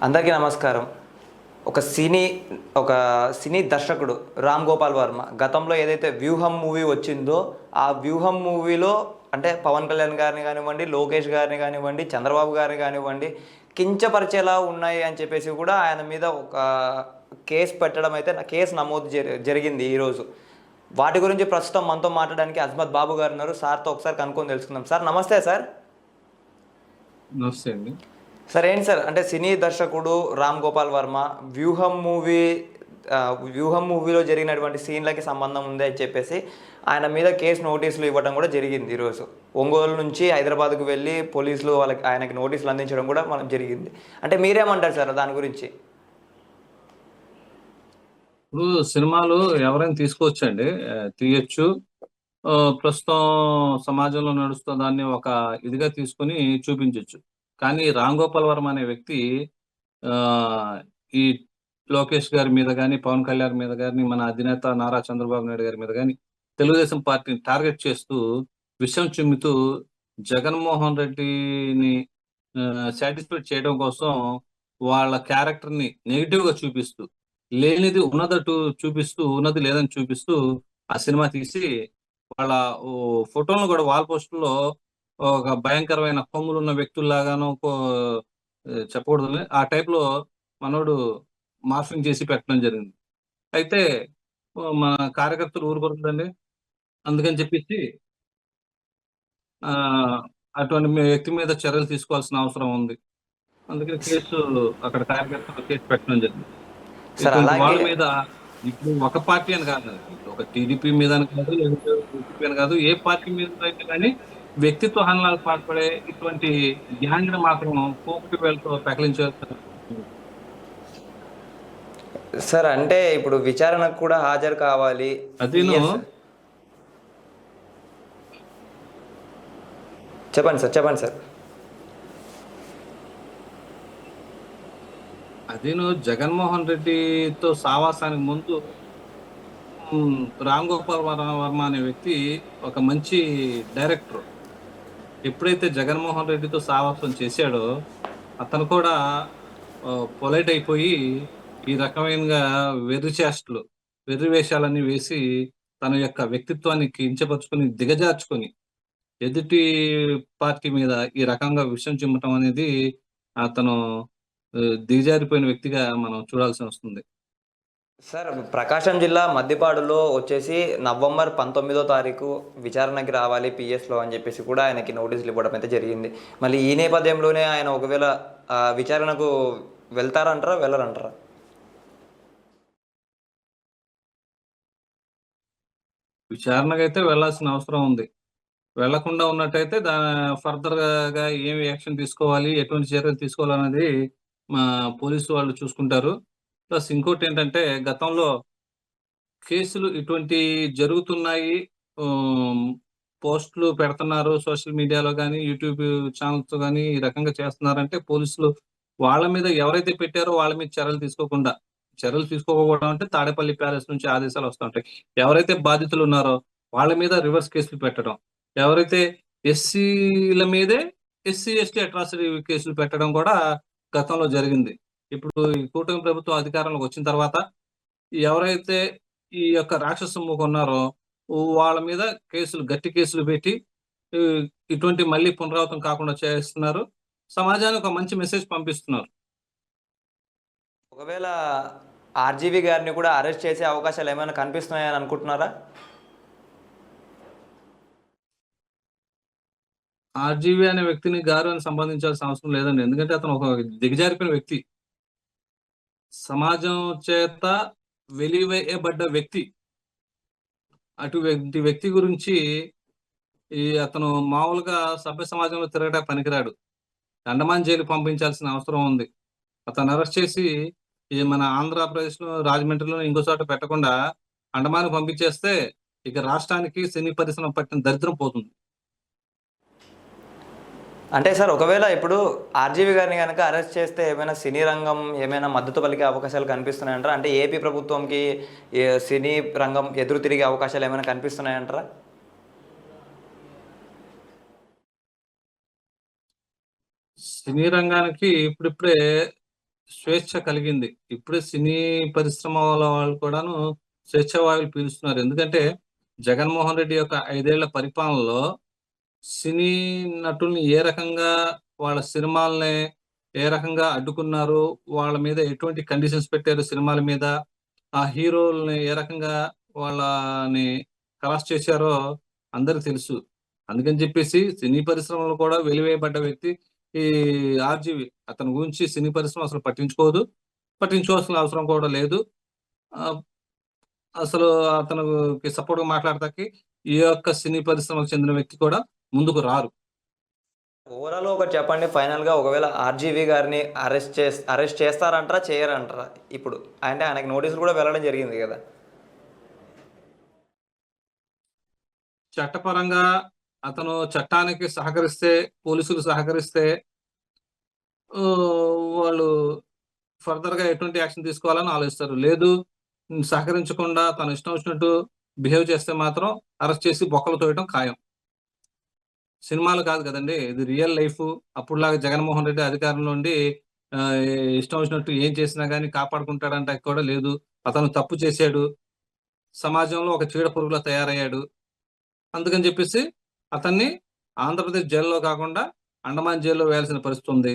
అందరికీ నమస్కారం. ఒక సినీ ఒక సినీ దర్శకుడు రామ్ గోపాల్ వర్మ గతంలో ఏదైతే 'వ్యూహం' మూవీ వచ్చిందో, ఆ 'వ్యూహం' మూవీలో అంటే పవన్ కళ్యాణ్ గారిని గానివ్వండి, లోకేష్ గారిని గానివ్వండి, చంద్రబాబు గారిని గానివ్వండి, కించపరిచేలా ఉన్నాయి అని చెప్పేసి కూడా ఆయన మీద ఒక కేస్ పెట్టడం అయితే కేస్ నమోదు జరిగింది ఈరోజు. వాటి గురించి ప్రస్తుతం మనతో మాట్లాడడానికి అజ్మత్ బాబు గారు ఉన్నారు. సార్‌తో ఒకసారి కనుక్కొని తెలుసుకుందాం. సార్ నమస్తే సార్. నమస్తే అండి. సార్ ఏంటి సార్ అంటే సినీ దర్శకుడు రామ్ గోపాల్ వర్మ 'వ్యూహం' మూవీ 'వ్యూహం' మూవీలో జరిగినటువంటి సీన్లకి సంబంధం ఉంది అని చెప్పేసి ఆయన మీద కేసు నోటీసులు ఇవ్వడం కూడా జరిగింది ఈరోజు. ఒంగోలు నుంచి హైదరాబాద్‌కు వెళ్ళి పోలీసులు ఆయనకి నోటీసులు అందించడం కూడా జరిగింది. అంటే మీరేమంటారు సార్ దాని గురించి? ఇప్పుడు సినిమాలు ఎవరైనా తీసుకోవచ్చండి. తీయొచ్చు. ప్రస్తుతం సమాజంలో నడుస్తున్న దాన్ని ఒక ఇదిగా తీసుకొని చూపించొచ్చు. కానీ 'రామ్ గోపాల్ వర్మ' అనే వ్యక్తి ఆహ్, ఈ లోకేష్ గారి మీద గాని, పవన్ కళ్యాణ్ మీద గాని, మన అధినేత నారా చంద్రబాబు నాయుడు గారి మీద గాని, తెలుగుదేశం పార్టీని టార్గెట్ చేస్తూ, విషం చిమ్ముతూ, జగన్మోహన్ రెడ్డిని సాటిస్ఫై చేయడం కోసం వాళ్ళ క్యారెక్టర్‌ని నెగెటివ్‌గా చూపిస్తూ, లేనిది ఉన్నదట్టు చూపిస్తూ, ఉన్నది లేదని చూపిస్తూ ఆ సినిమా తీసి వాళ్ళ ఫోటోలను కూడా వాల్ పోస్టర్‌లో ఒక భయంకరమైన కొమ్ములున్న వ్యక్తుల్లాగాను చెప్పకూడదులే. ఆ టైప్‌లో మనోడు మార్ఫింగ్ చేసి పెట్టడం జరిగింది. అయితే మన కార్యకర్తలు ఊరుకోరుదండి. అందుకని చెప్పేసి ఆహ్, అటువంటి వ్యక్తి మీద చర్యలు తీసుకోవాల్సిన అవసరం ఉంది. అందుకని కేసు అక్కడ కార్యకర్తలు కేసు పెట్టడం జరిగింది. సార్ ఇటువంటి వాళ్ళ అలాగే మీద ఇప్పుడు ఒక పార్టీ అని కాదండి. ఇప్పుడు ఒక టీడీపీ మీద అని కాదు, లేకపోతే వైసీపీ అని కాదు. ఏ పార్టీ మీద అయితే గాని వ్యక్తిత్వ హననాలకు పాల్పడే ఇటువంటి గ్యాంగ్‌ని మాత్రం పోకిరి వేళ్ళతో పెకలించాల్సిన సార్ అంటే ఇప్పుడు విచారణకు కూడా హాజరు కావాలి. అదీను ఎస్ చెప్పండి సార్. చెప్పండి సార్. అదీను జగన్మోహన్ రెడ్డితో సావాసానికి ముందు రామ్ గోపాల్ వర్మ అనే వ్యక్తి ఒక మంచి డైరెక్టర్. ఎప్పుడైతే జగన్మోహన్ రెడ్డితో సావాసం చేశాడో అతను కూడా పొలైట్ అయిపోయి ఈ రకమైనగా వెర్రి చేష్టలు, వెర్రి వేషాలన్నీ వేసి తన యొక్క వ్యక్తిత్వాన్ని కించపరుచుకొని, దిగజార్చుకొని ఎదుటి పార్టీ మీద ఈ రకంగా విషం చిమ్మటం అనేది అతను దిగజారిపోయిన వ్యక్తిగా మనం చూడాల్సి వస్తుంది. సార్ ప్రకాశం జిల్లా మద్దిపాడులో వచ్చేసి నవంబర్ 19వ తారీఖు విచారణకి రావాలి పిఎస్‌లో అని చెప్పేసి కూడా ఆయనకి నోటీసులు ఇవ్వడం అయితే జరిగింది. మళ్ళీ ఈ నేపథ్యంలోనే ఆయన ఒకవేళ విచారణకు వెళ్తారంటారా? వెళ్ళరంటారా? విచారణకైతే వెళ్ళాల్సిన అవసరం ఉంది. వెళ్ళకుండా ఉన్నట్టయితే ఫర్దర్‌గా ఏమి యాక్షన్ తీసుకోవాలి, ఎటువంటి చర్యలు తీసుకోవాలనేది మా పోలీసు వాళ్ళు చూసుకుంటారు. ప్లస్ ఇంకోటేంటంటే గతంలో కేసులు ఇటువంటియి జరుగుతున్నాయి. హ్మ్. పోస్టులు పెడుతున్నారు సోషల్ మీడియాలో గాని, యూట్యూబ్ ఛానెల్స్‌తో గాని ఈ రకంగా చేస్తున్నారంటే పోలీసులు వాళ్ళ మీద ఎవరైతే పెట్టారో వాళ్ళ మీద చర్యలు తీసుకోకపోవడం అంటే తాడేపల్లి ప్యాలెస్ నుంచి ఆదేశాలు వస్తుంటాయి. ఎవరైతే బాధితులున్నారో వాళ్ళ మీద రివర్స్ కేసులు పెట్టడం. ఎవరైతే ఎస్సీల మీదే ఎస్సీ, ఎస్టీ అట్రాసిటీ కేసులు పెట్టడం కూడా గతంలో జరిగింది. ఇప్పుడు ఈ కూటమి ప్రభుత్వం అధికారంలోకి వచ్చిన తర్వాత ఎవరైతే ఈ యొక్క రాక్షస మూక ఉన్నారో వాళ్ళ మీద గట్టి కేసులు పెట్టి ఈ ఇటువంటి మళ్ళీ పునరావృతం కాకుండా చేస్తున్నారు. సమాజానికి ఒక మంచి మెసేజ్ పంపిస్తున్నారు. ఒకవేళ ఆర్‌జీవీ గారిని కూడా అరెస్ట్ చేసే అవకాశాలు ఏమైనా కనిపిస్తున్నాయని అనుకుంటున్నారా? ఆర్‌జీవీ అనే వ్యక్తిని గారు అని సంబంధించాల్సిన అవసరం లేదండి. ఎందుకంటే అతను ఒక దిగజారిపోయిన వ్యక్తి. సమాజం చేత వెలివేయబడ్డ వ్యక్తి. అటువంటి వ్యక్తి గురించి అతను మామూలుగా సభ్య సమాజంలో తిరగడానికి పనికిరాడు. అండమాన్ జైలుకి పంపించాల్సిన అవసరం ఉంది. అతన్ని అరెస్ట్ చేసి మన ఆంధ్రప్రదేశ్‌లో, రాజమండ్రిలో ఇంకో చోట పెట్టకుండా అండమాన్‌కి పంపించేస్తే ఇక రాష్ట్రానికి సినీ పరిశ్రమ పట్టిన దరిద్రం పోతుంది. అంటే సార్ ఒకవేళ ఇప్పుడు ఆర్‌జీవీ గారిని గనక అరెస్ట్ చేస్తే ఏమైనా సినీ రంగం ఏమైనా మద్దతు పలికే అవకాశాలు కనిపిస్తున్నాయంటారా? అంటే ఏపీ ప్రభుత్వంకి సినీ రంగం ఎదురు తిరిగే అవకాశాలు ఏమైనా కనిపిస్తున్నాయంటారా? సినీ రంగానికి ఇప్పుడిప్పుడే స్వేచ్ఛ కలిగింది. ఇప్పుడే సినీ పరిశ్రమ వాళ్ళు కూడాను స్వేచ్ఛా వాయువులు పీలుస్తున్నారు. ఎందుకంటే జగన్మోహన్ రెడ్డి యొక్క 5 ఏళ్ల పరిపాలనలో సినీ నటుల్ని ఏ రకంగా వాళ్ళ సినిమాల్ని ఏ రకంగా అడ్డుకున్నారు, వాళ్ళ మీద ఎటువంటి కండిషన్స్ పెట్టారు సినిమాల మీద, ఆ హీరోలని ఏ రకంగా వాళ్ళని హరాస్ చేశారో అందరికి తెలుసు. అందుకని చెప్పేసి సినీ పరిశ్రమలో కూడా వెలివేయబడ్డ వ్యక్తి ఈ ఆర్‌జీవి. అతని గురించి సినీ పరిశ్రమ అసలు పట్టించుకోదు. పట్టించుకోవాల్సిన అవసరం కూడా లేదు. ఆహ్, అసలు అతనుకి సపోర్ట్‌గా మాట్లాడటానికి ఏ ఒక్క సినీ పరిశ్రమకు చెందిన వ్యక్తి కూడా ముందుకు రారు. ఓవరాల్ ఒకటి చెప్పండి ఫైనల్‌గా ఒకవేళ ఆర్‌జీవి గారిని అరెస్ట్ చేస్తారంటారా? చేయరంటారా? ఇప్పుడు అంటే ఆయనకి నోటీసులు కూడా వెళ్ళడం జరిగింది గదా! చట్టపరంగా అతను చట్టానికి సహకరిస్తే, పోలీసులు సహకరిస్తే వాళ్ళు ఫర్దర్‌గా ఎటువంటి యాక్షన్ తీసుకోవాలని ఆలోచిస్తారు. లేదు సహకరించకుండా తన ఇష్టం వచ్చినట్టు బిహేవ్ చేస్తే మాత్రం అరెస్ట్ చేసి బొక్కలు తోయడం ఖాయం. సినిమాలు కాదు కదండీ! ఇది రియల్ లైఫు. అప్పుడులాగా జగన్మోహన్ రెడ్డి అధికారంలో ఉండి ఆహ్, ఇష్టం వచ్చినట్టు ఏం చేసినా గాని కాపాడుకుంటాడంటానికి కూడా లేదు. అతను తప్పు చేశాడు. సమాజంలో ఒక చీడ పురుగులా తయారయ్యాడు. అందుకని చెప్పేసి అతన్ని ఆంధ్రప్రదేశ్ జైల్‌లో కాకుండా అండమాన్ జైల్‌లో వేయాల్సిన పరిస్థితుంది.